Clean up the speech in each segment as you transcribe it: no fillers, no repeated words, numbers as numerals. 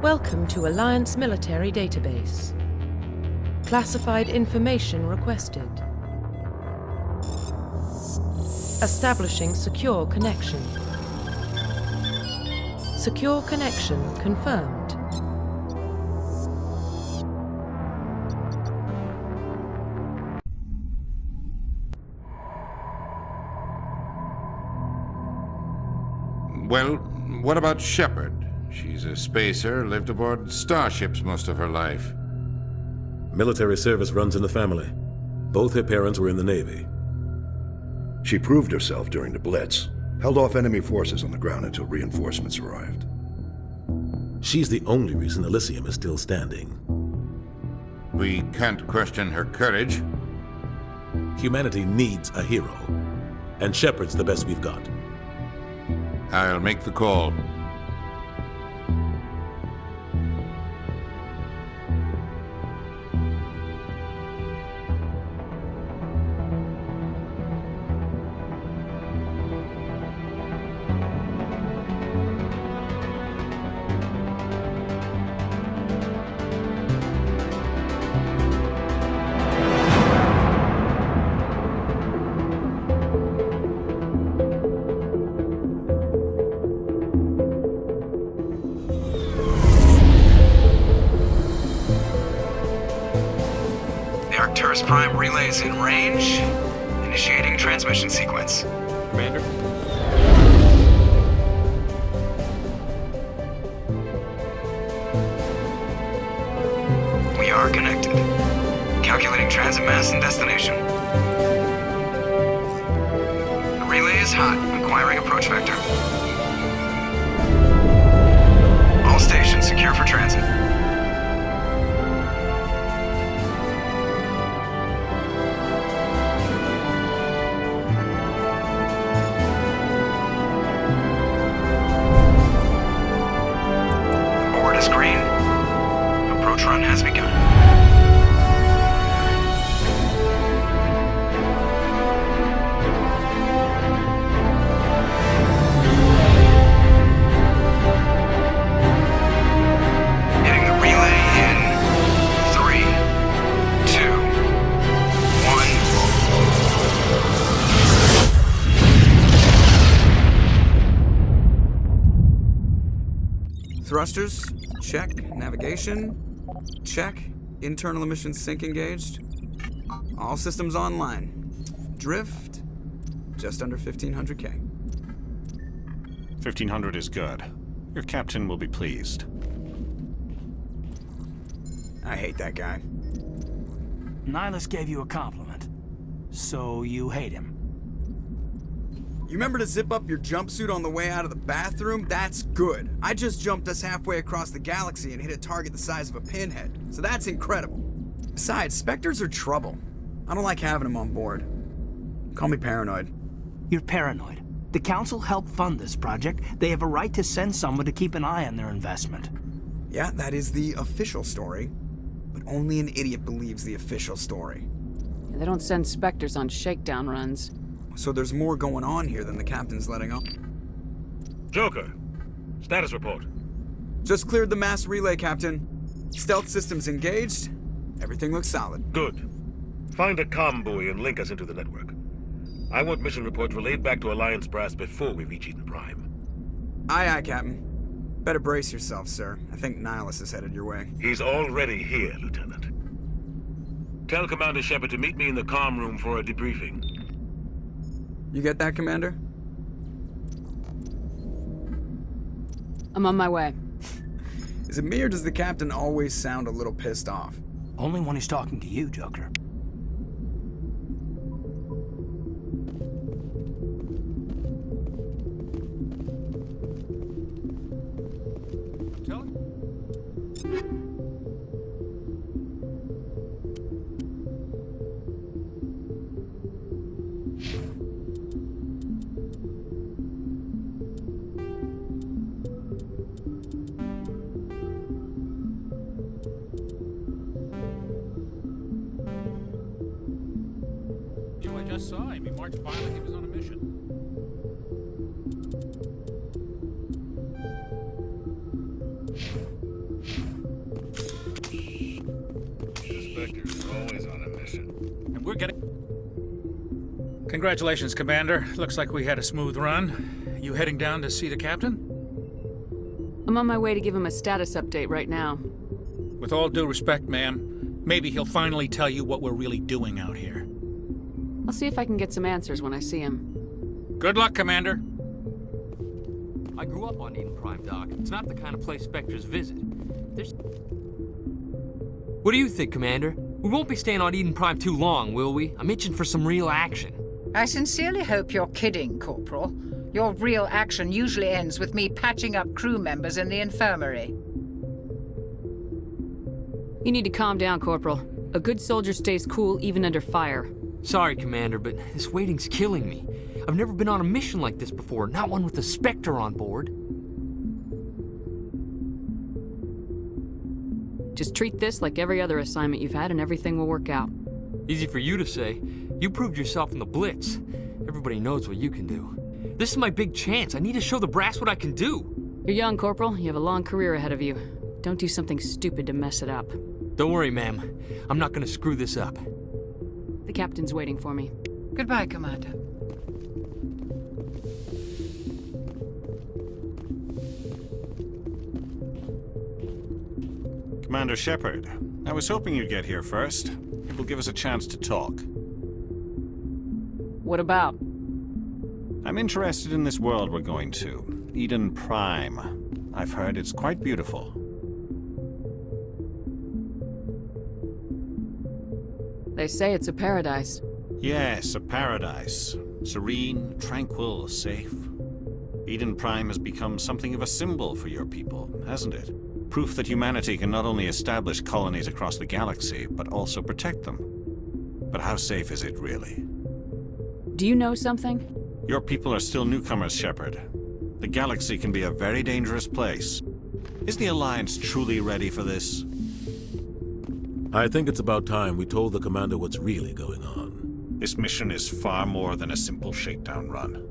Welcome to Alliance Military Database. Classified information requested. Establishing secure connection. Secure connection confirmed. Well, what about Shepard? She's a spacer, lived aboard starships most of her life. Military service runs in the family. Both her parents were in the Navy. She proved herself during the Blitz, held off enemy forces on the ground until reinforcements arrived. She's the only reason Elysium is still standing. We can't question her courage. Humanity needs a hero, and Shepard's the best we've got. I'll make the call. Arcturus Prime relays in range. Initiating transmission sequence. Commander? We are connected. Calculating transit mass and destination. The relay is hot. Acquiring approach vector. All stations secure for transit. Green. Approach run has begun. Hitting the relay in 3, 2, 1. Thrusters. Check. Navigation. Check. Internal emissions sync engaged. All systems online. Drift. Just under 1500K. 1500 is good. Your captain will be pleased. I hate that guy. Nihilus gave you a compliment. So you hate him. You remember to zip up your jumpsuit on the way out of the bathroom? That's good. I just jumped us halfway across the galaxy and hit a target the size of a pinhead, so that's incredible. Besides, Spectres are trouble. I don't like having them on board. Call me paranoid. You're paranoid. The Council helped fund this project. They have a right to send someone to keep an eye on their investment. Yeah, that is the official story. But only an idiot believes the official story. They don't send Spectres on shakedown runs. So there's more going on here than the captain's letting on. Joker, status report. Just cleared the mass relay, Captain. Stealth systems engaged. Everything looks solid. Good. Find a comm buoy and link us into the network. I want mission reports relayed back to Alliance Brass before we reach Eden Prime. Aye, aye, Captain. Better brace yourself, sir. I think Nihilus is headed your way. He's already here, Lieutenant. Tell Commander Shepard to meet me in the comm room for a debriefing. You get that, Commander? I'm on my way. Is it me or does the captain always sound a little pissed off? Only when he's talking to you, Joker. I just saw him. He marched by like he was on a mission. Congratulations, Commander. Looks like we had a smooth run. You heading down to see the captain? I'm on my way to give him a status update right now. With all due respect, ma'am, maybe he'll finally tell you what we're really doing out here. I'll see if I can get some answers when I see him. Good luck, Commander. I grew up on Eden Prime, Doc. It's not the kind of place Spectres visit. What do you think, Commander? We won't be staying on Eden Prime too long, will we? I'm itching for some real action. I sincerely hope you're kidding, Corporal. Your real action usually ends with me patching up crew members in the infirmary. You need to calm down, Corporal. A good soldier stays cool even under fire. Sorry, Commander, but this waiting's killing me. I've never been on a mission like this before, not one with a Spectre on board. Just treat this like every other assignment you've had and everything will work out. Easy for you to say. You proved yourself in the Blitz. Everybody knows what you can do. This is my big chance. I need to show the brass what I can do. You're young, Corporal. You have a long career ahead of you. Don't do something stupid to mess it up. Don't worry, ma'am. I'm not gonna screw this up. The captain's waiting for me. Goodbye, Commander. Commander Shepard, I was hoping you'd get here first. It will give us a chance to talk. What about? I'm interested in this world we're going to, Eden Prime. I've heard it's quite beautiful. They say it's a paradise. Yes, a paradise. Serene, tranquil, safe. Eden Prime has become something of a symbol for your people, hasn't it? Proof that humanity can not only establish colonies across the galaxy, but also protect them. But how safe is it, really? Do you know something? Your people are still newcomers, Shepard. The galaxy can be a very dangerous place. Is the Alliance truly ready for this? I think it's about time we told the Commander what's really going on. This mission is far more than a simple shakedown run.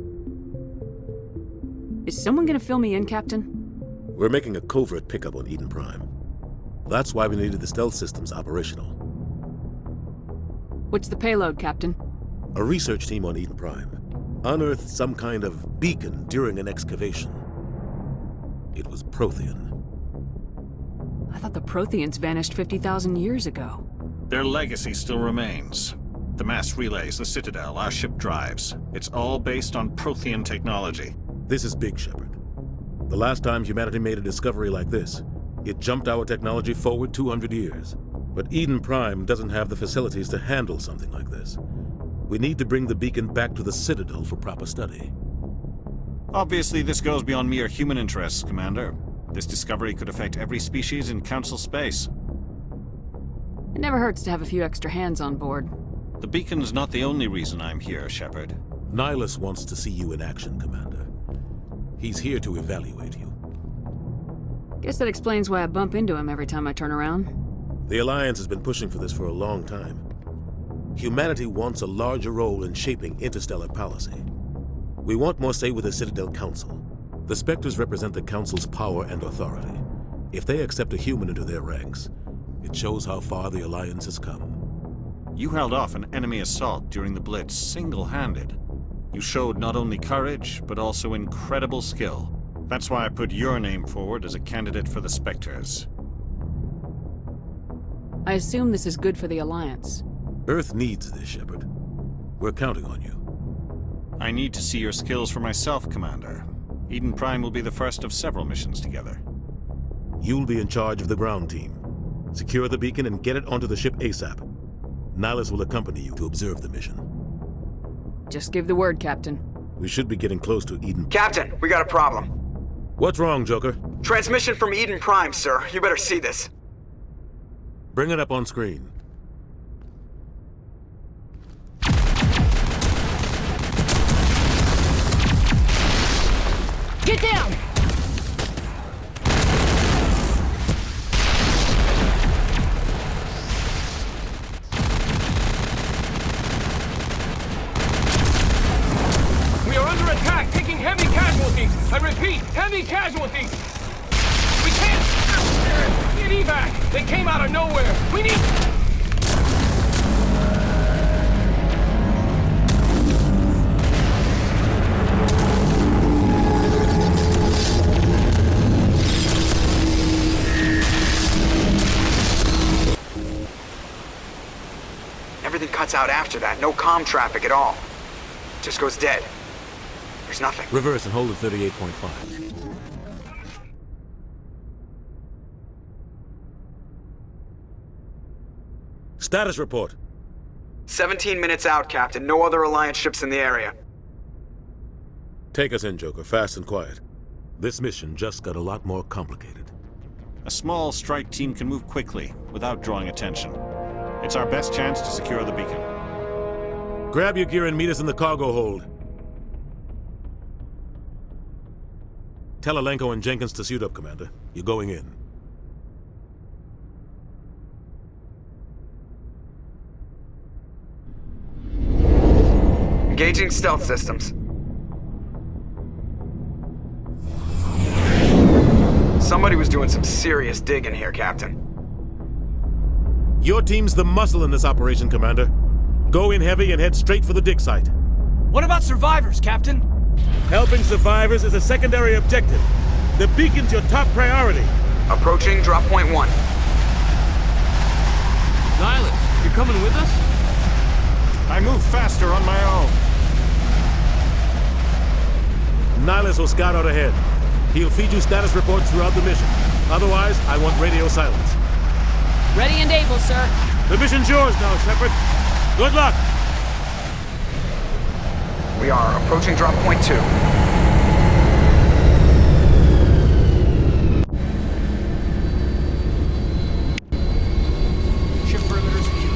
Is someone gonna fill me in, Captain? We're making a covert pickup on Eden Prime. That's why we needed the stealth systems operational. What's the payload, Captain? A research team on Eden Prime unearthed some kind of beacon during an excavation. It was Prothean. I thought the Protheans vanished 50,000 years ago. Their legacy still remains. The mass relays, the Citadel, our ship drives. It's all based on Prothean technology. This is big, Shepard. The last time humanity made a discovery like this, it jumped our technology forward 200 years. But Eden Prime doesn't have the facilities to handle something like this. We need to bring the beacon back to the Citadel for proper study. Obviously, this goes beyond mere human interests, Commander. This discovery could affect every species in Council space. It never hurts to have a few extra hands on board. The beacon's not the only reason I'm here, Shepard. Nihilus wants to see you in action, Commander. He's here to evaluate you. Guess that explains why I bump into him every time I turn around. The Alliance has been pushing for this for a long time. Humanity wants a larger role in shaping interstellar policy. We want more say with the Citadel Council. The Spectres represent the Council's power and authority. If they accept a human into their ranks, it shows how far the Alliance has come. You held off an enemy assault during the Blitz single-handed. You showed not only courage, but also incredible skill. That's why I put your name forward as a candidate for the Spectres. I assume this is good for the Alliance. Earth needs this, Shepard. We're counting on you. I need to see your skills for myself, Commander. Eden Prime will be the first of several missions together. You'll be in charge of the ground team. Secure the beacon and get it onto the ship ASAP. Nihilus will accompany you to observe the mission. Just give the word, Captain. We should be getting close to Eden. Captain, we got a problem. What's wrong, Joker? Transmission from Eden Prime, sir. You better see this. Bring it up on screen. Get down! We are under attack, taking heavy casualties. I repeat, heavy casualties. We can't get evac. They came out of nowhere. We need... minutes out after that. No comm traffic at all. Just goes dead. There's nothing. Reverse and hold at 38.5. Status report. 17 minutes out, Captain. No other Alliance ships in the area. Take us in, Joker, fast and quiet. This mission just got a lot more complicated. A small strike team can move quickly, without drawing attention. It's our best chance to secure the beacon. Grab your gear and meet us in the cargo hold. Tell Alenko and Jenkins to suit up, Commander. You're going in. Engaging stealth systems. Somebody was doing some serious digging here, Captain. Your team's the muscle in this operation, Commander. Go in heavy and head straight for the dig site. What about survivors, Captain? Helping survivors is a secondary objective. The beacon's your top priority. Approaching drop point 1. Nihilus, you're coming with us? I move faster on my own. Nihilus will scout out ahead. He'll feed you status reports throughout the mission. Otherwise, I want radio silence. Ready and able, sir. The mission's yours now, Shepard. Good luck! We are approaching drop point 2. Ship perimeter secure.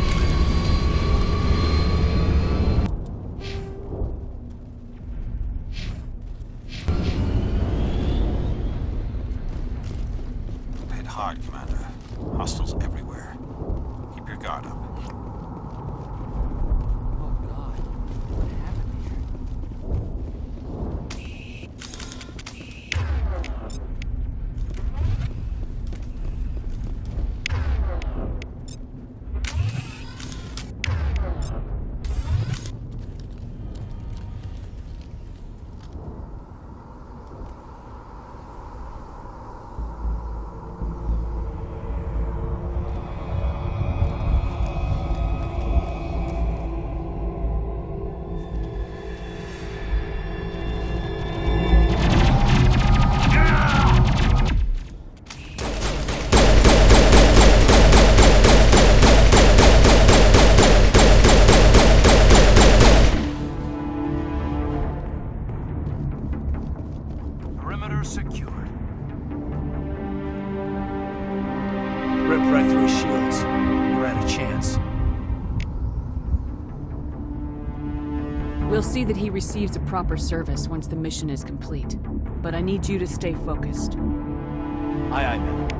Hit hard, Commander. Hostiles everywhere. Keep your guard up. Perimeter secured. Rip right through his shields. We're out of chance. We'll see that he receives a proper service once the mission is complete. But I need you to stay focused. Aye, aye, man.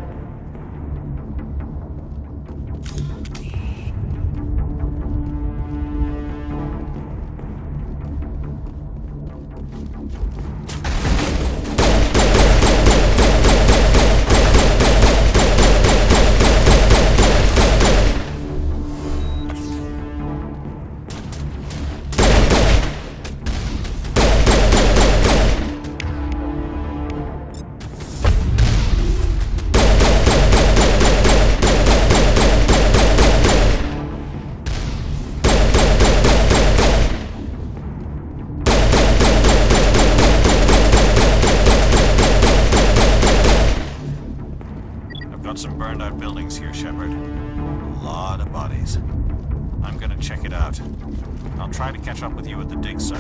Some burned out buildings here, Shepard. A lot of bodies. I'm gonna check it out. I'll try to catch up with you at the dig site.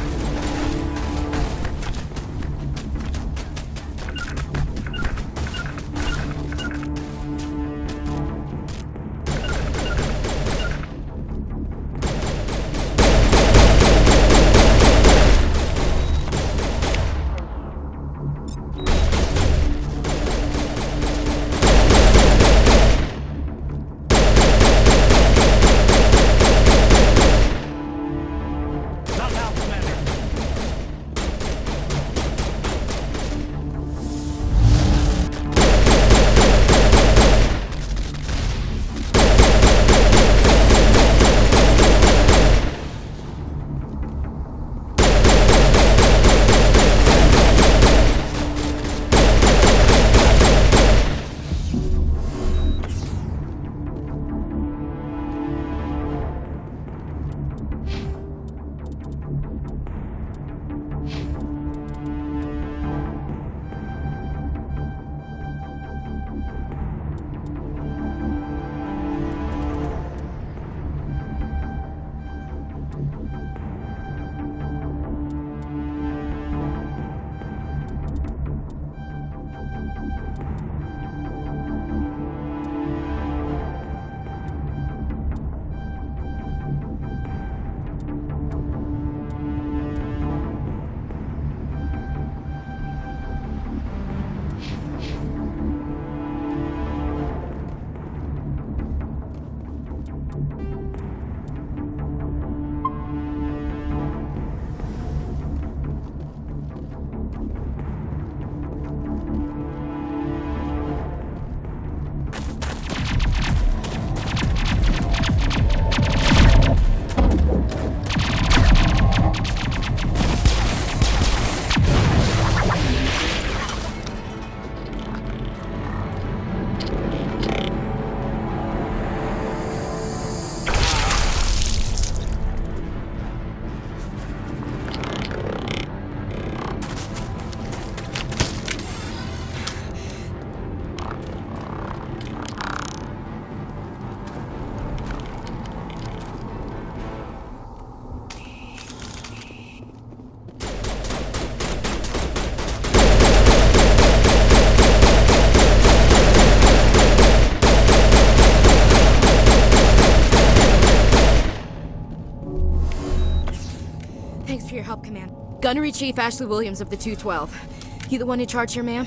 Command. Gunnery Chief Ashley Williams of the 212. You the one in charge here, ma'am?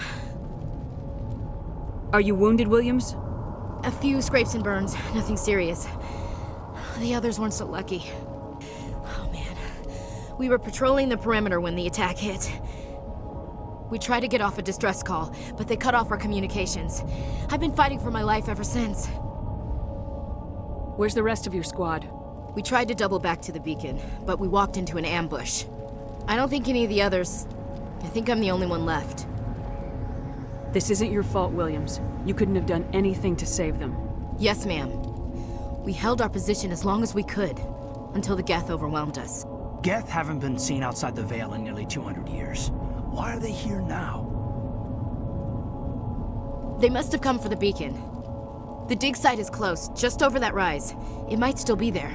Are you wounded, Williams? A few scrapes and burns, nothing serious. The others weren't so lucky. Oh man. We were patrolling the perimeter when the attack hit. We tried to get off a distress call, but they cut off our communications. I've been fighting for my life ever since. Where's the rest of your squad? We tried to double back to the beacon, but we walked into an ambush. I don't think any of the others... I think I'm the only one left. This isn't your fault, Williams. You couldn't have done anything to save them. Yes, ma'am. We held our position as long as we could, until the Geth overwhelmed us. Geth haven't been seen outside the Veil in nearly 200 years. Why are they here now? They must have come for the beacon. The dig site is close, just over that rise. It might still be there.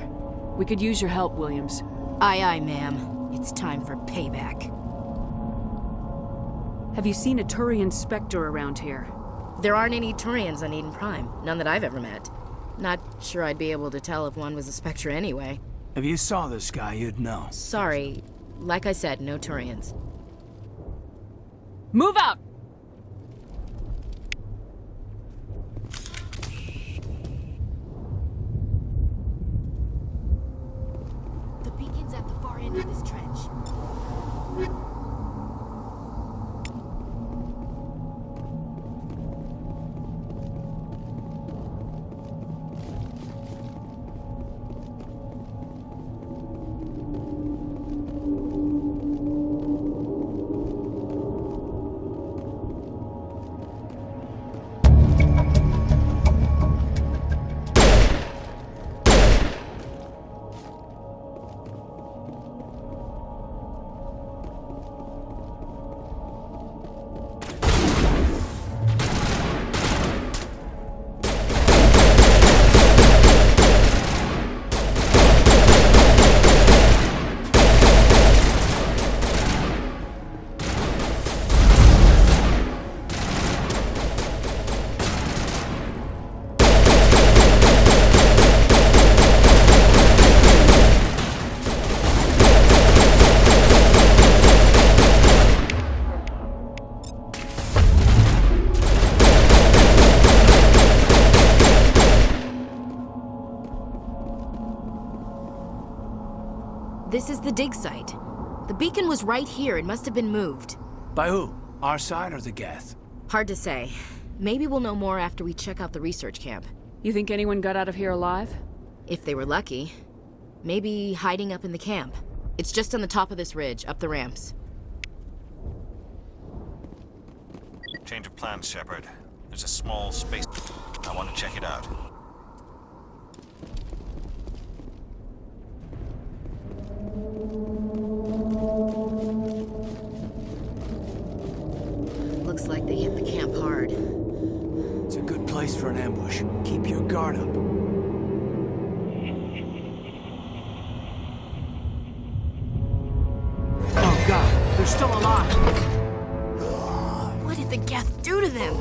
We could use your help, Williams. Aye, aye, ma'am. It's time for payback. Have you seen a Turian Spectre around here? There aren't any Turians on Eden Prime. None that I've ever met. Not sure I'd be able to tell if one was a Spectre anyway. If you saw this guy, you'd know. Sorry. Like I said, no Turians. Move out! The beacon's at the far end of this trench. This is the dig site. The beacon was right here. It must have been moved. By who? Our side or the Geth? Hard to say. Maybe we'll know more after we check out the research camp. You think anyone got out of here alive? If they were lucky. Maybe hiding up in the camp. It's just on the top of this ridge, up the ramps. Change of plans, Shepard. There's a small space. I want to check it out. Looks like they hit the camp hard. It's a good place for an ambush. Keep your guard up. Oh god, they're still alive! What did the Geth do to them?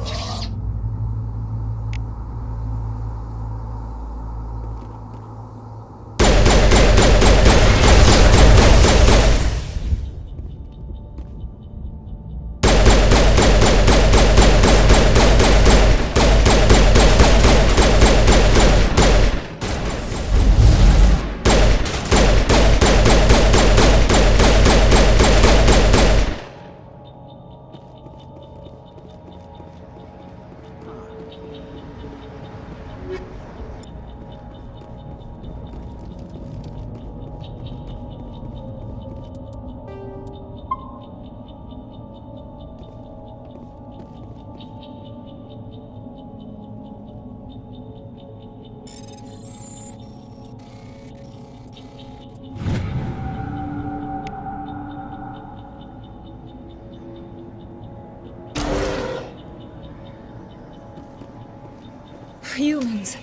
Humans.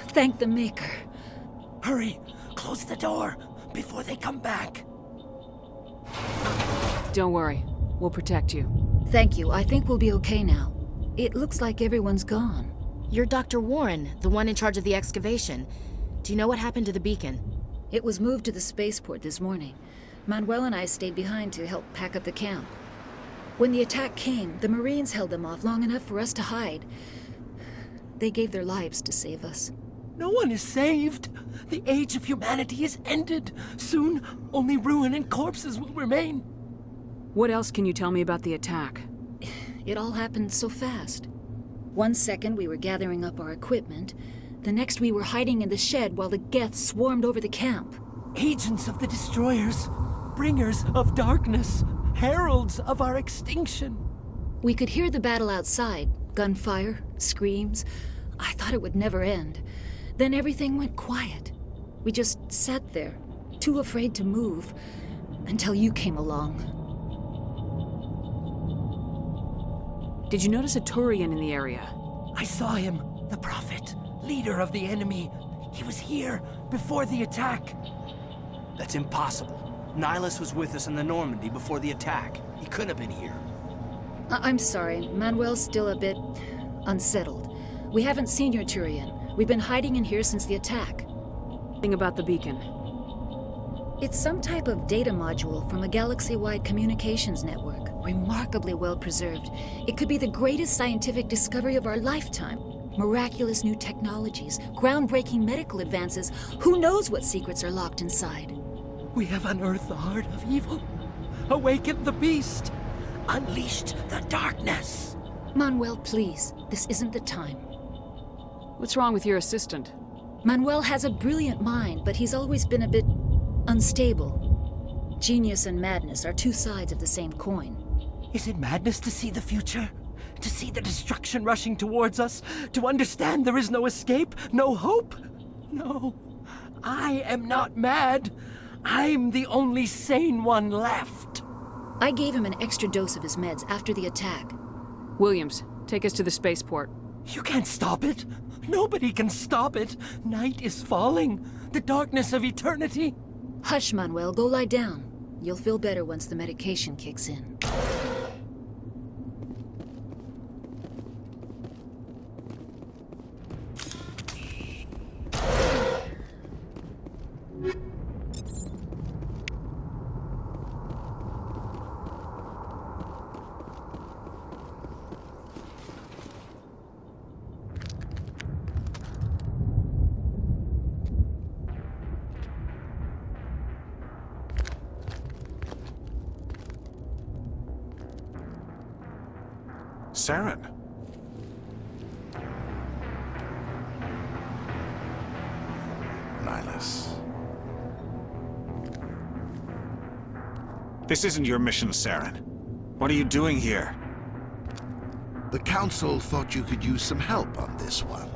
Thank the Maker. Hurry! Close the door before they come back. Don't worry. We'll protect you. Thank you. I think we'll be okay now. It looks like everyone's gone. You're Dr. Warren, the one in charge of the excavation. Do you know what happened to the beacon? It was moved to the spaceport this morning. Manuel and I stayed behind to help pack up the camp. When the attack came, the Marines held them off long enough for us to hide. They gave their lives to save us. No one is saved. The age of humanity is ended. Soon, only ruin and corpses will remain. What else can you tell me about the attack? It all happened so fast. 1 second we were gathering up our equipment. The next we were hiding in the shed while the Geth swarmed over the camp. Agents of the Destroyers, bringers of darkness, heralds of our extinction. We could hear the battle outside. Gunfire, screams. I thought it would never end. Then everything went quiet. We just sat there, too afraid to move, until you came along. Did you notice a Turian in the area? I saw him, the Prophet, leader of the enemy. He was here before the attack. That's impossible. Nihilus was with us in the Normandy before the attack. He couldn't have been here. I'm sorry, Manuel's still a bit unsettled. We haven't seen your Turian. We've been hiding in here since the attack. Thing about the beacon. It's some type of data module from a galaxy-wide communications network. Remarkably well preserved. It could be the greatest scientific discovery of our lifetime. Miraculous new technologies, groundbreaking medical advances. Who knows what secrets are locked inside? We have unearthed the heart of evil, awakened the beast, unleashed the darkness. Manuel, please. This isn't the time. What's wrong with your assistant? Manuel has a brilliant mind, but he's always been a bit unstable. Genius and madness are two sides of the same coin. Is it madness to see the future? To see the destruction rushing towards us? To understand there is no escape? No hope? No. I am not mad. I'm the only sane one left. I gave him an extra dose of his meds after the attack. Williams, take us to the spaceport. You can't stop it. Nobody can stop it. Night is falling. The darkness of eternity. Hush, Manuel. Go lie down. You'll feel better once the medication kicks in. Saren. Nihilus. This isn't your mission, Saren. What are you doing here? The Council thought you could use some help on this one.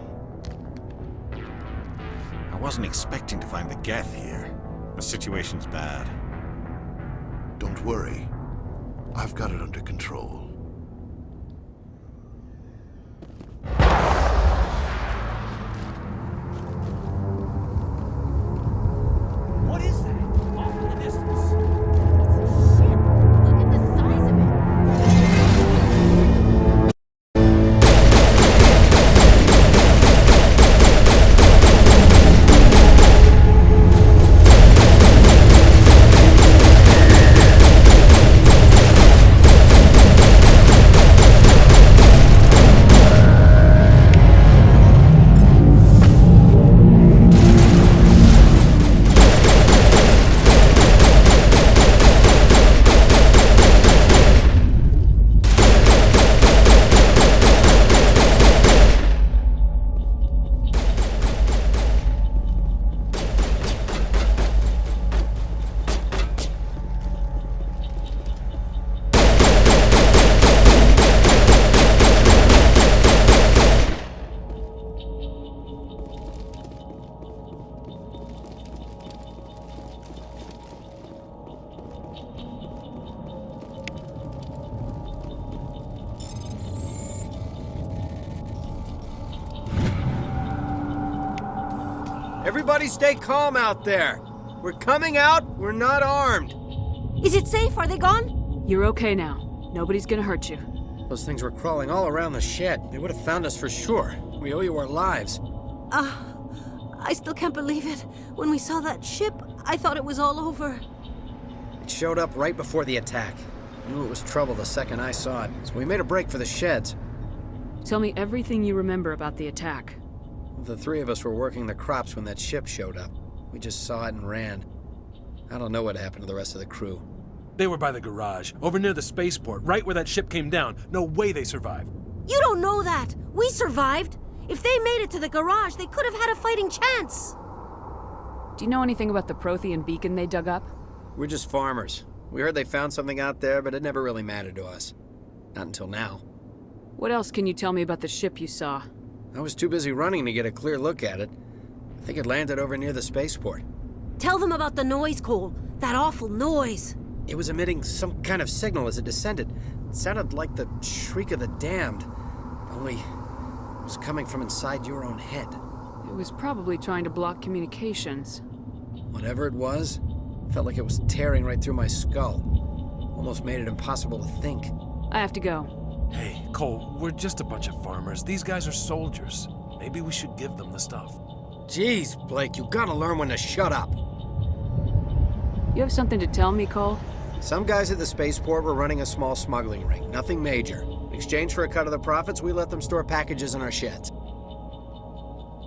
I wasn't expecting to find the Geth here. The situation's bad. Don't worry. I've got it under control. What is that? Off in the distance. It's a ship. Look at the size of it. Everybody stay calm out there. We're coming out, we're not armed. Is it safe? Are they gone? You're okay now. Nobody's gonna hurt you. Those things were crawling all around the shed. They would have found us for sure. We owe you our lives. I still can't believe it. When we saw that ship, I thought it was all over. It showed up right before the attack. Knew it was trouble the second I saw it, so we made a break for the sheds. Tell me everything you remember about the attack. The three of us were working the crops when that ship showed up. We just saw it and ran. I don't know what happened to the rest of the crew. They were by the garage, over near the spaceport, right where that ship came down. No way they survived. You don't know that! We survived! If they made it to the garage, they could have had a fighting chance! Do you know anything about the Prothean beacon they dug up? We're just farmers. We heard they found something out there, but it never really mattered to us. Not until now. What else can you tell me about the ship you saw? I was too busy running to get a clear look at it. I think it landed over near the spaceport. Tell them about the noise, Cole. That awful noise. It was emitting some kind of signal as it descended. It sounded like the shriek of the damned. Only it was coming from inside your own head. It was probably trying to block communications. Whatever it was, felt like it was tearing right through my skull. Almost made it impossible to think. I have to go. Hey, Cole, we're just a bunch of farmers. These guys are soldiers. Maybe we should give them the stuff. Jeez, Blake, you gotta learn when to shut up. You have something to tell me, Cole? Some guys at the spaceport were running a small smuggling ring, nothing major. In exchange for a cut of the profits, we let them store packages in our sheds.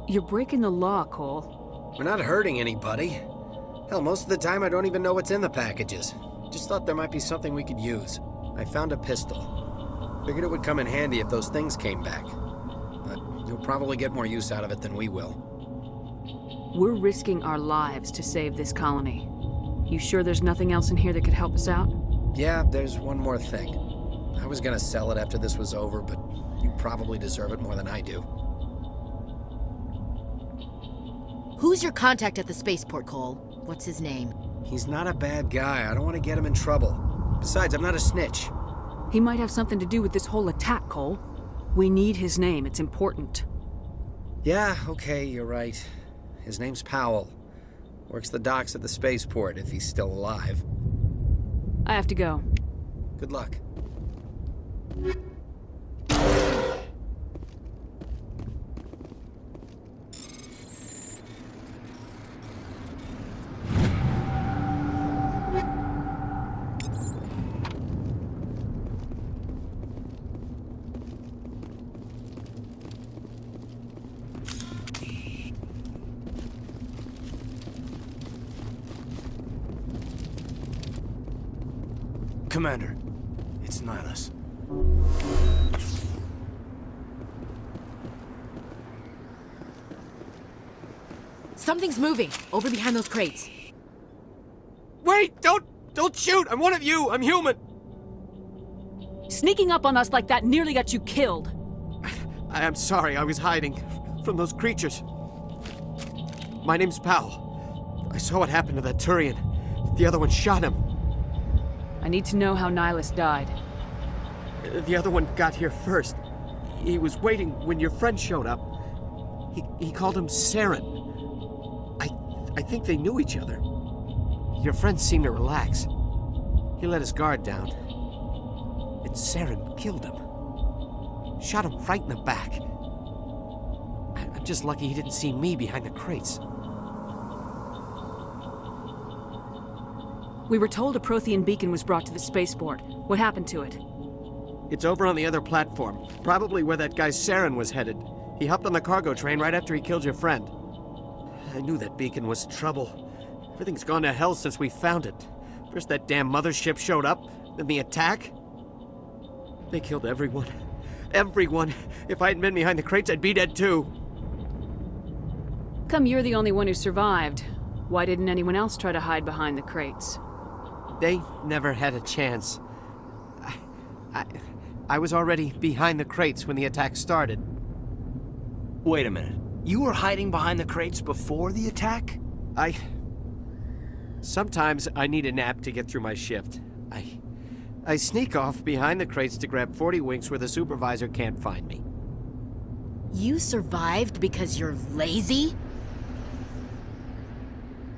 You're breaking the law, Cole. We're not hurting anybody. Hell, most of the time I don't even know what's in the packages. Just thought there might be something we could use. I found a pistol. Figured it would come in handy if those things came back. But you'll probably get more use out of it than we will. We're risking our lives to save this colony. You sure there's nothing else in here that could help us out? Yeah, there's one more thing. I was gonna sell it after this was over, but you probably deserve it more than I do. Who's your contact at the spaceport, Cole? What's his name? He's not a bad guy. I don't want to get him in trouble. Besides, I'm not a snitch. He might have something to do with this whole attack, Cole. We need his name. It's important. Yeah, okay, you're right. His name's Powell. Works the docks at the spaceport, if he's still alive. I have to go. Good luck. Commander, it's Nihilus. Something's moving, over behind those crates. Wait! Don't shoot! I'm one of you! I'm human! Sneaking up on us like that nearly got you killed. I'm sorry, I was hiding from those creatures. My name's Powell. I saw what happened to that Turian. The other one shot him. I need to know how Nihilus died. The other one got here first. He was waiting when your friend showed up. He called him Saren. I think they knew each other. Your friend seemed to relax. He let his guard down. And Saren killed him. Shot him right in the back. I'm just lucky he didn't see me behind the crates. We were told a Prothean beacon was brought to the spaceport. What happened to it? It's over on the other platform. Probably where that guy Saren was headed. He hopped on the cargo train right after he killed your friend. I knew that beacon was trouble. Everything's gone to hell since we found it. First that damn mothership showed up, then the attack. They killed everyone. Everyone. If I hadn't been behind the crates, I'd be dead too. Come you're the only one who survived. Why didn't anyone else try to hide behind the crates? They never had a chance. I was already behind the crates when the attack started. Wait a minute. You were hiding behind the crates before the attack? Sometimes I need a nap to get through my shift. I sneak off behind the crates to grab 40 winks where the supervisor can't find me. You survived because you're lazy?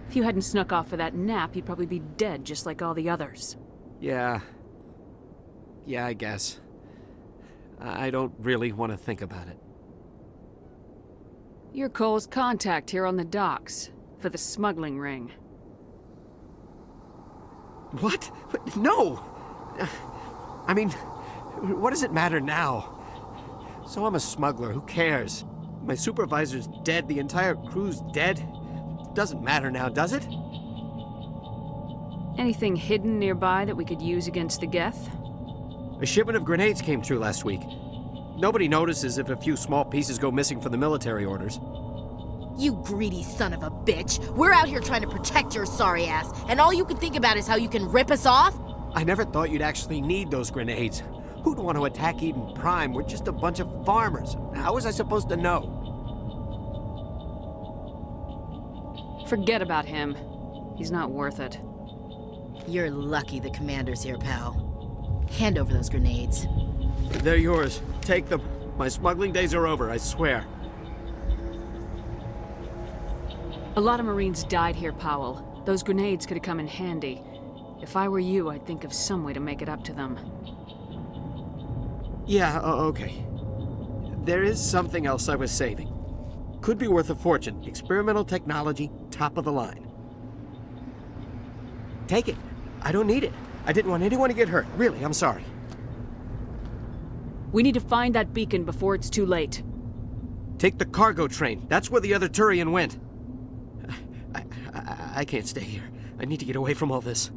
If you hadn't snuck off for that nap, you'd probably be dead just like all the others. Yeah, I guess. I don't really want to think about it. You're Cole's contact here on the docks, for the smuggling ring. What? No! I mean, what does it matter now? So I'm a smuggler, who cares? My supervisor's dead, the entire crew's dead. Doesn't matter now, does it? Anything hidden nearby that we could use against the Geth? A shipment of grenades came through last week. Nobody notices if a few small pieces go missing from the military orders. You greedy son of a bitch. We're out here trying to protect your sorry ass, and all you can think about is how you can rip us off? I never thought you'd actually need those grenades. Who'd want to attack Eden Prime? We're just a bunch of farmers. How was I supposed to know? Forget about him. He's not worth it. You're lucky the commander's here, pal. Hand over those grenades. They're yours. Take them. My smuggling days are over, I swear. A lot of Marines died here, Powell. Those grenades could have come in handy. If I were you, I'd think of some way to make it up to them. Yeah, okay. There is something else I was saving. Could be worth a fortune. Experimental technology, top of the line. Take it. I don't need it. I didn't want anyone to get hurt. Really, I'm sorry. We need to find that beacon before it's too late. Take the cargo train. That's where the other Turian went. I can't stay here. I need to get away from all this.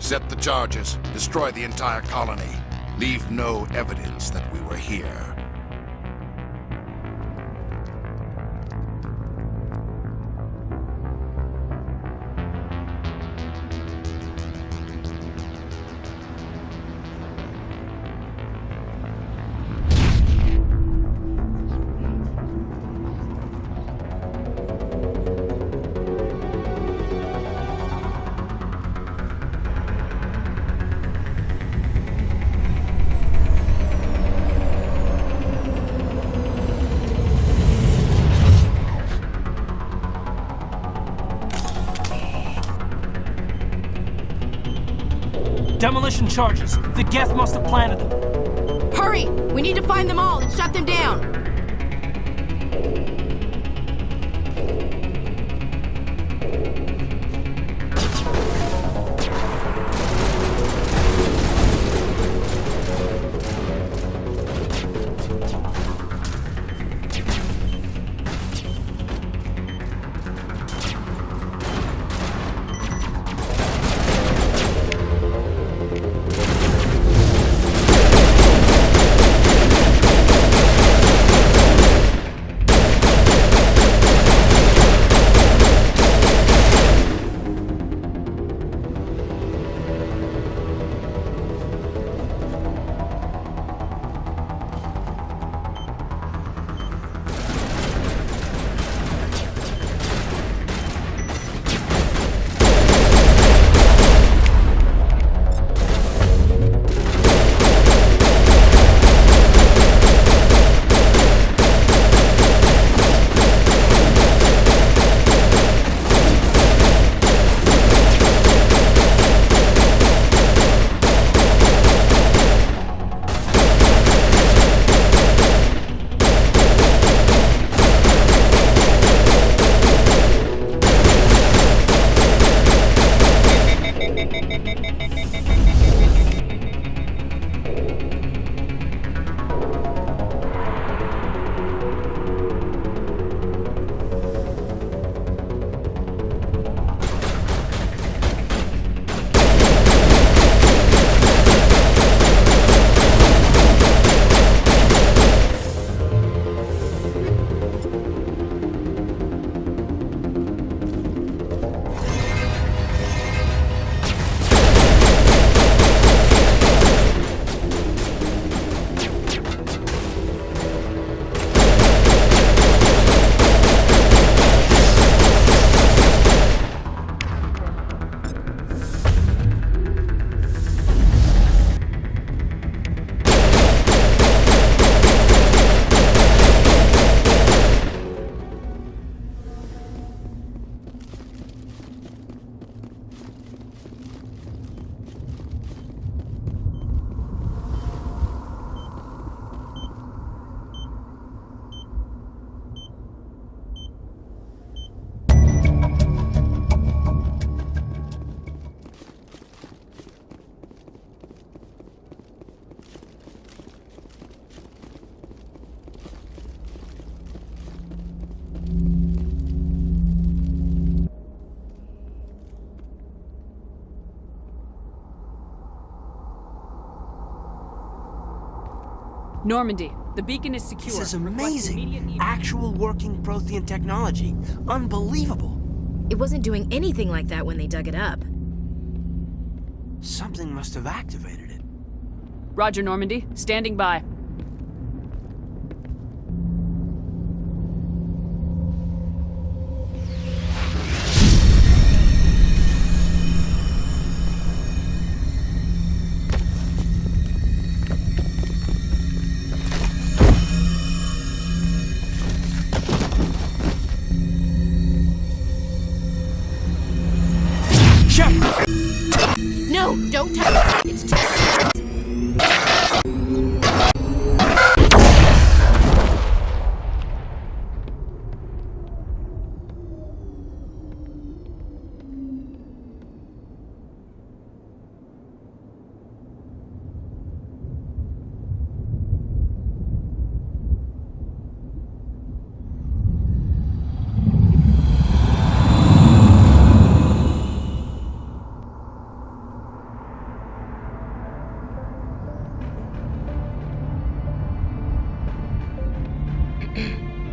Set the charges. Destroy the entire colony. Leave no evidence that we were here. Demolition charges. The Geth must have planted them. Hurry! We need to find them all and shut them down! Normandy, the beacon is secure. This is amazing. Actual working Prothean technology. Unbelievable. It wasn't doing anything like that when they dug it up. Something must have activated it. Roger, Normandy. Standing by. No, don't touch it. It's too sweet.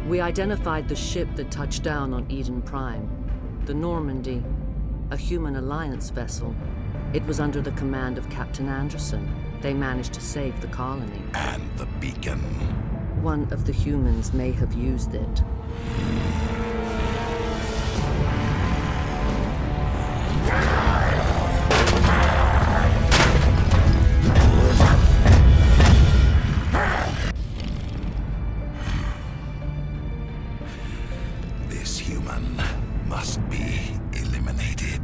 We identified the ship that touched down on Eden Prime, the Normandy, a human alliance vessel. It was under the command of Captain Anderson. They managed to save the colony. And the beacon. One of the humans may have used it. This human must be eliminated.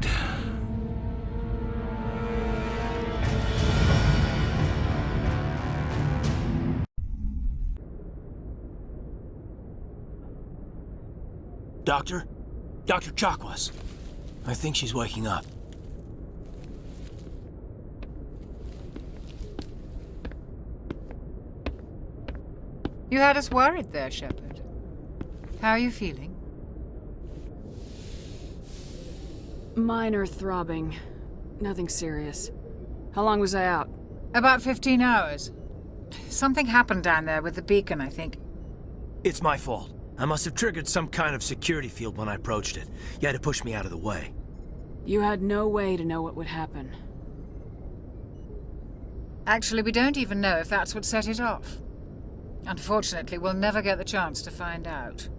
Doctor? Dr. Chakwas. I think she's waking up. You had us worried there, Shepard. How are you feeling? Minor throbbing. Nothing serious. How long was I out? About 15 hours. Something happened down there with the beacon, I think. It's my fault. I must have triggered some kind of security field when I approached it. You had to push me out of the way. You had no way to know what would happen. Actually, we don't even know if that's what set it off. Unfortunately, we'll never get the chance to find out.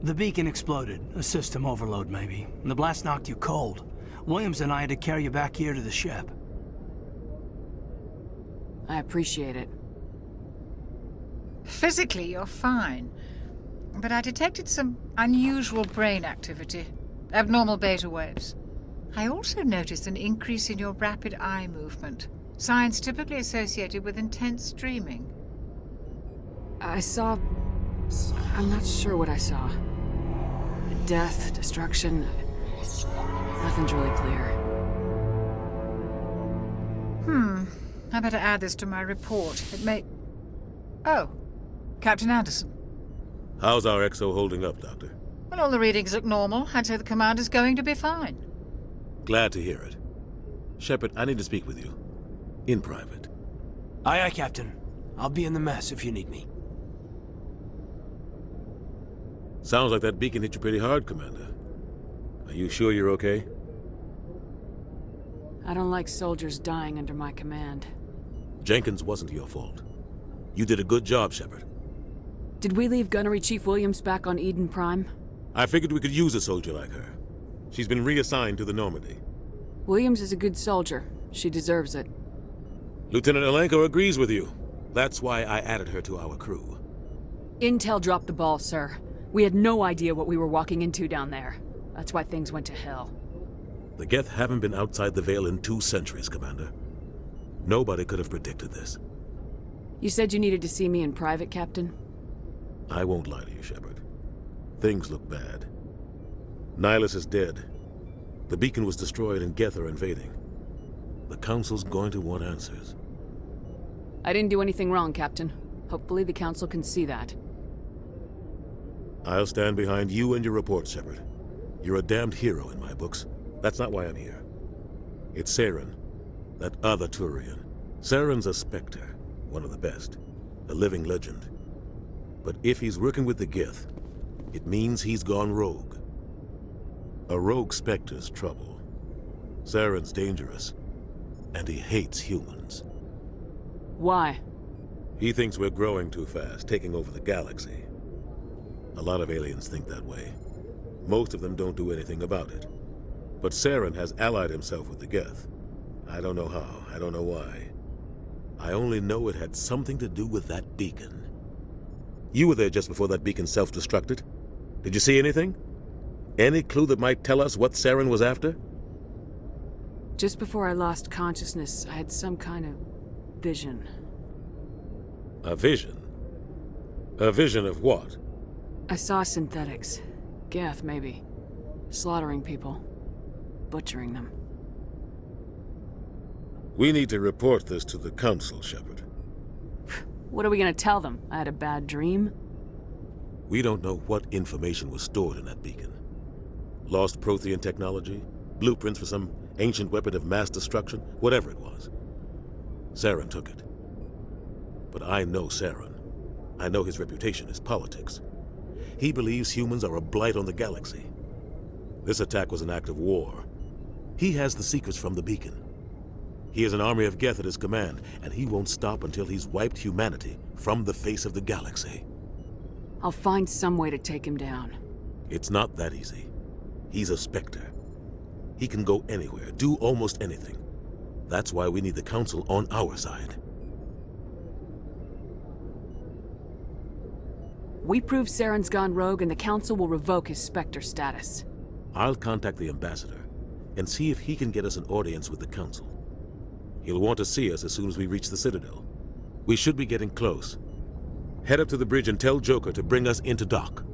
The beacon exploded. A system overload, maybe. And the blast knocked you cold. Williams and I had to carry you back here to the ship. I appreciate it. Physically, you're fine. But I detected some unusual brain activity. Abnormal beta waves. I also noticed an increase in your rapid eye movement. Signs typically associated with intense dreaming. I saw... I'm not sure what I saw. Death, destruction... Nothing's really clear. I better add this to my report. It may... Oh, Captain Anderson. How's our XO holding up, Doctor? Well, all the readings look normal. I'd say the commander's going to be fine. Glad to hear it. Shepard, I need to speak with you. In private. Aye, Captain. I'll be in the mess if you need me. Sounds like that beacon hit you pretty hard, Commander. Are you sure you're okay? I don't like soldiers dying under my command. Jenkins wasn't your fault. You did a good job, Shepard. Did we leave Gunnery Chief Williams back on Eden Prime? I figured we could use a soldier like her. She's been reassigned to the Normandy. Williams is a good soldier. She deserves it. Lieutenant Alenko agrees with you. That's why I added her to our crew. Intel dropped the ball, sir. We had no idea what we were walking into down there. That's why things went to hell. The Geth haven't been outside the Veil in 2 centuries, Commander. Nobody could have predicted this. You said you needed to see me in private, Captain? I won't lie to you, Shepard. Things look bad. Nihilus is dead. The beacon was destroyed and Geth are invading. The Council's going to want answers. I didn't do anything wrong, Captain. Hopefully the Council can see that. I'll stand behind you and your report, Shepard. You're a damned hero in my books. That's not why I'm here. It's Saren, that other Turian. Saren's a Spectre, one of the best, a living legend. But if he's working with the Geth, it means he's gone rogue. A rogue Spectre's trouble. Saren's dangerous, and he hates humans. Why? He thinks we're growing too fast, taking over the galaxy. A lot of aliens think that way. Most of them don't do anything about it. But Saren has allied himself with the Geth. I don't know how, I don't know why. I only know it had something to do with that beacon. You were there just before that beacon self-destructed. Did you see anything? Any clue that might tell us what Saren was after? Just before I lost consciousness, I had some kind of vision. A vision? A vision of what? I saw synthetics. Geth, maybe. Slaughtering people. Butchering them. We need to report this to the Council, Shepard. What are we gonna tell them? I had a bad dream? We don't know what information was stored in that beacon. Lost Prothean technology? Blueprints for some ancient weapon of mass destruction? Whatever it was. Saren took it. But I know Saren. I know his reputation is politics. He believes humans are a blight on the galaxy. This attack was an act of war. He has the secrets from the beacon. He has an army of Geth at his command, and he won't stop until he's wiped humanity from the face of the galaxy. I'll find some way to take him down. It's not that easy. He's a Spectre. He can go anywhere, do almost anything. That's why we need the Council on our side. We prove Saren's gone rogue and the Council will revoke his Spectre status. I'll contact the Ambassador and see if he can get us an audience with the Council. He'll want to see us as soon as we reach the Citadel. We should be getting close. Head up to the bridge and tell Joker to bring us into dock.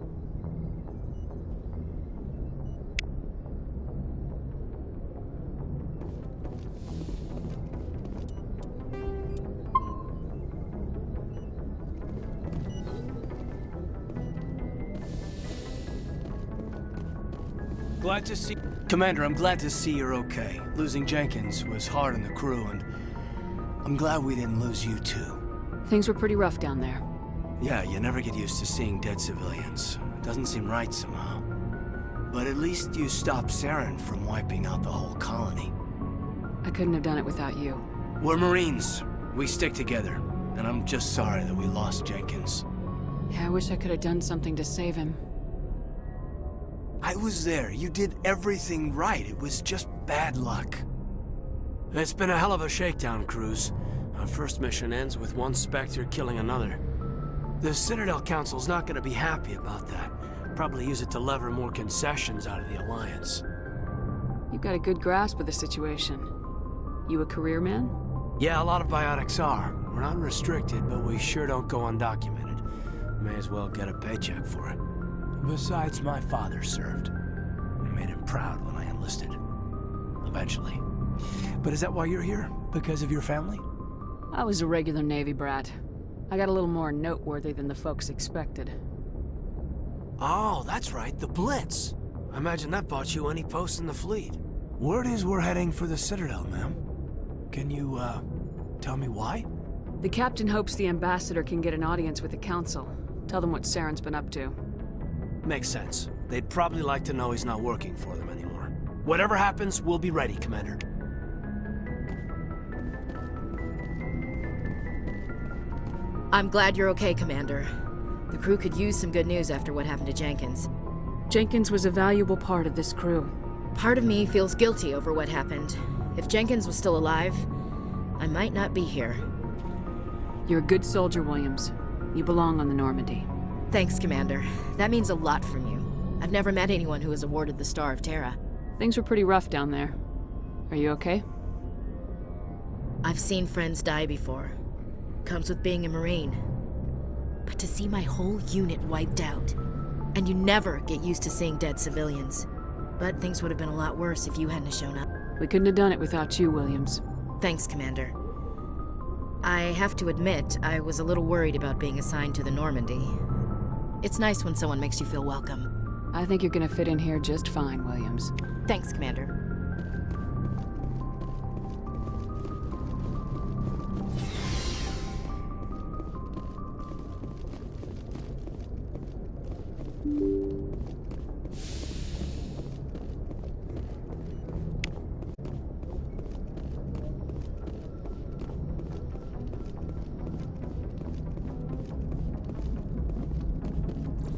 glad to see... Commander, I'm glad to see you're okay. Losing Jenkins was hard on the crew, and I'm glad we didn't lose you too. Things were pretty rough down there. Yeah, you never get used to seeing dead civilians. It doesn't seem right somehow. But at least you stopped Saren from wiping out the whole colony. I couldn't have done it without you. We're Marines. We stick together. And I'm just sorry that we lost Jenkins. Yeah, I wish I could have done something to save him. I was there. You did everything right. It was just bad luck. It's been a hell of a shakedown, Cruz. Our first mission ends with one Spectre killing another. The Citadel Council's not gonna be happy about that. Probably use it to lever more concessions out of the Alliance. You've got a good grasp of the situation. You a career man? Yeah, a lot of biotics are. We're not restricted, but we sure don't go undocumented. May as well get a paycheck for it. Besides, my father served. I made him proud when I enlisted. Eventually. But is that why you're here? Because of your family? I was a regular Navy brat. I got a little more noteworthy than the folks expected. Oh, that's right, the Blitz. I imagine that bought you any post in the fleet. Word is we're heading for the Citadel, ma'am. Can you, tell me why? The captain hopes the ambassador can get an audience with the council. Tell them what Saren's been up to. Makes sense. They'd probably like to know he's not working for them anymore. Whatever happens, we'll be ready, Commander. I'm glad you're okay, Commander. The crew could use some good news after what happened to Jenkins. Jenkins was a valuable part of this crew. Part of me feels guilty over what happened. If Jenkins was still alive, I might not be here. You're a good soldier, Williams. You belong on the Normandy. Thanks, Commander. That means a lot from you. I've never met anyone who was awarded the Star of Terra. Things were pretty rough down there. Are you okay? I've seen friends die before. Comes with being a Marine. But to see my whole unit wiped out, and you never get used to seeing dead civilians. But things would have been a lot worse if you hadn't shown up. We couldn't have done it without you, Williams. Thanks, Commander. I have to admit, I was a little worried about being assigned to the Normandy. It's nice when someone makes you feel welcome. I think you're gonna fit in here just fine, Williams. Thanks, Commander.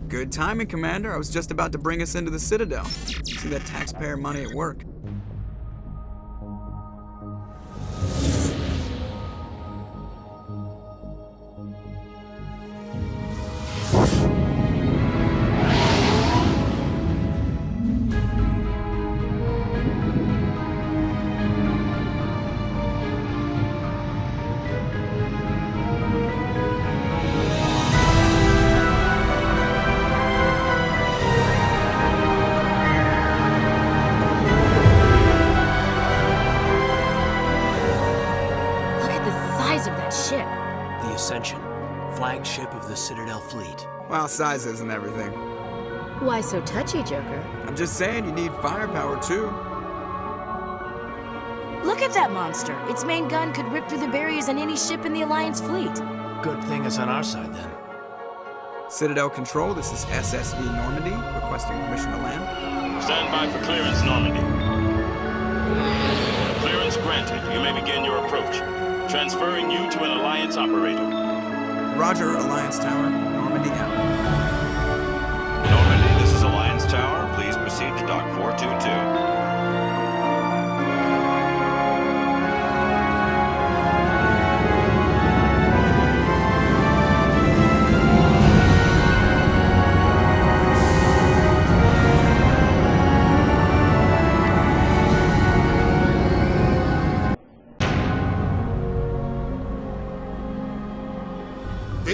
Good timing, Commander. I was just about to bring us into the Citadel. See that taxpayer money at work. Flagship of the Citadel fleet. Well, size isn't everything. Why so touchy, Joker? I'm just saying you need firepower, too. Look at that monster. Its main gun could rip through the barriers in any ship in the Alliance fleet. Good thing it's on our side, then. Citadel Control, this is SSV Normandy, requesting permission to land. Stand by for clearance, Normandy. Clearance granted. You may begin your approach. Transferring you to an Alliance operator. Roger, Alliance Tower. Normandy out. Normandy, this is Alliance Tower. Please proceed to Dock 422.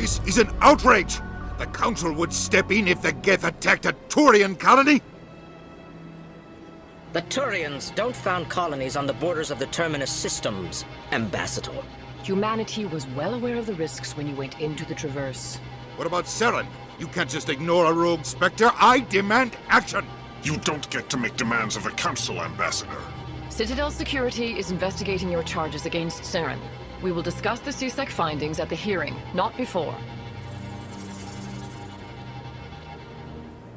This is an outrage! The Council would step in if the Geth attacked a Turian colony? The Turians don't found colonies on the borders of the Terminus systems, Ambassador. Humanity was well aware of the risks when you went into the Traverse. What about Saren? You can't just ignore a rogue Spectre. I demand action! You don't get to make demands of the Council, Ambassador. Citadel Security is investigating your charges against Saren. We will discuss the CSEC findings at the hearing, not before.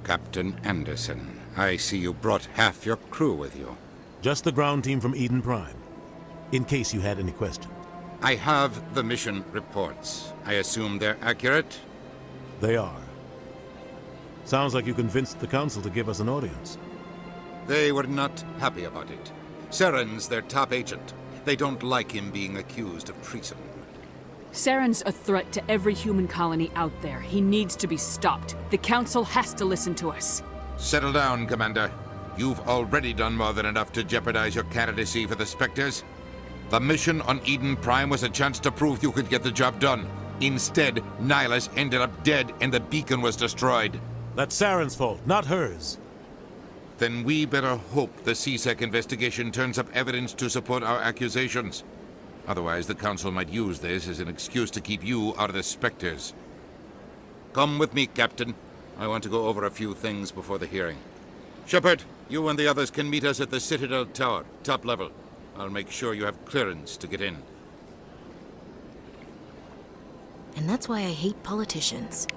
Captain Anderson, I see you brought half your crew with you. Just the ground team from Eden Prime, in case you had any questions. I have the mission reports. I assume they're accurate? They are. Sounds like you convinced the Council to give us an audience. They were not happy about it. Saren's their top agent. They don't like him being accused of treason. Saren's a threat to every human colony out there. He needs to be stopped. The Council has to listen to us. Settle down, Commander. You've already done more than enough to jeopardize your candidacy for the Spectres. The mission on Eden Prime was a chance to prove you could get the job done. Instead, Nihilus ended up dead and the beacon was destroyed. That's Saren's fault, not hers. Then we better hope the CSEC investigation turns up evidence to support our accusations. Otherwise, the Council might use this as an excuse to keep you out of the Spectres. Come with me, Captain. I want to go over a few things before the hearing. Shepard, you and the others can meet us at the Citadel Tower, top level. I'll make sure you have clearance to get in. And that's why I hate politicians.